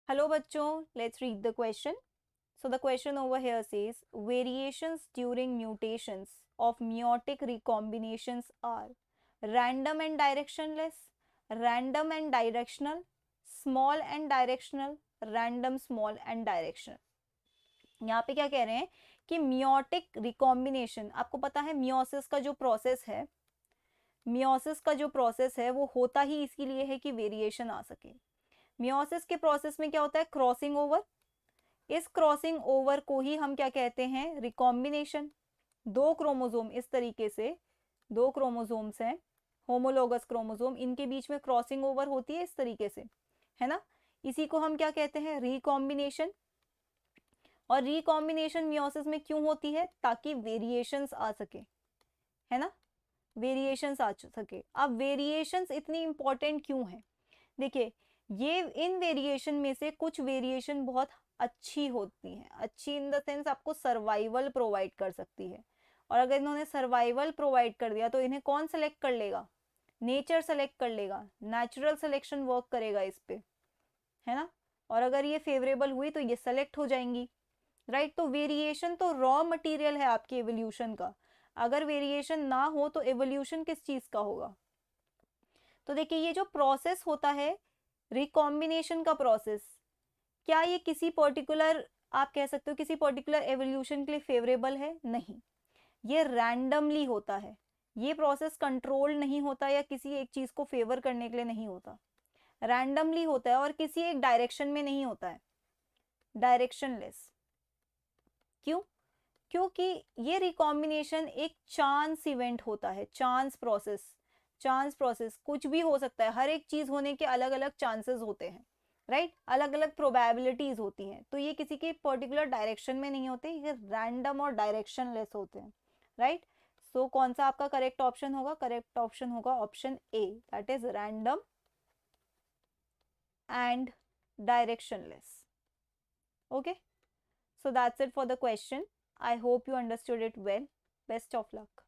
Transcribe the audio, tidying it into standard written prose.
Hello bachcho, let's read the question. So the question over here says variations during mutations of meiotic recombinations are random and directionless, random and directional, small and directional, random small and directional. यहाँ पे क्या कह रहे हैं कि meiotic recombination, आपको पता है मियोसिस का जो प्रोसेस है, मियोसिस का जो प्रोसेस है वो होता ही इसके लिए है कि वेरिएशन आ सके. मियोसिस के प्रोसेस में क्या होता है? Crossing over. इस क्रॉसिंग ओवर को ही हम क्या कहते हैं? रिकॉम्बिनेशन. दो क्रोमोसोम इस तरीके से, दो क्रोमोसोम्स हैं, होमोलोगस क्रोमोसोम, इनके बीच में क्रॉसिंग ओवर होती है इस तरीके से, है ना. इसी को हम क्या कहते हैं? रिकॉम्बिनेशन. और रिकॉम्बिनेशन मियोसिस में क्यों होती है? ताकि वेरिएशंस आ सके, है ना, वेरिएशंस आ सके. अब वेरिएशंस इतनी इंपॉर्टेंट क्यों है? देखिए, ये इन वेरिएशन में से कुछ वेरिएशन बहुत अच्छी होती हैं. अच्छी इन द सेंस आपको सर्वाइवल प्रोवाइड कर सकती है. और अगर इन्होंने सर्वाइवल प्रोवाइड कर दिया तो इन्हें कौन सेलेक्ट कर लेगा? नेचर सेलेक्ट कर लेगा. नेचुरल सिलेक्शन वर्क करेगा इस पे, है ना. और अगर ये फेवरेबल हुई तो ये सेलेक्ट हो जाएंगी, राइट. तो वेरिएशन तो रॉ मटेरियल है आपके एवोल्यूशन का. अगर वेरिएशन ना हो तो एवोल्यूशन किस चीज का होगा? तो देखिए, ये जो प्रोसेस होता है रिकॉम्बिनेशन का प्रोसेस, क्या ये किसी पर्टिकुलर, आप कह सकते हो किसी पर्टिकुलर एवोल्यूशन के लिए फेवरेबल है? नहीं. ये रैंडमली होता है. ये प्रोसेस कंट्रोल नहीं होता या किसी एक चीज को फेवर करने के लिए नहीं होता. रैंडमली होता है और किसी एक डायरेक्शन में नहीं होता है. डायरेक्शनलेस. क्यों? क्योंकि ये रिकॉम्बिनेशन एक चांस इवेंट होता है. Chance process. चांस प्रोसेस कुछ भी हो सकता है. हर एक चीज होने के अलग अलग चांसेस होते हैं, राइट. अलग अलग प्रोबेबिलिटीज होती हैं. तो ये किसी के पर्टिकुलर डायरेक्शन में नहीं होते, ये रैंडम और डायरेक्शनलेस होते हैं, राइट. सो कौन सा आपका करेक्ट ऑप्शन होगा? करेक्ट ऑप्शन होगा option A, that is random and directionless. Okay. So that's it for the question. I hope you understood it well. Best of luck.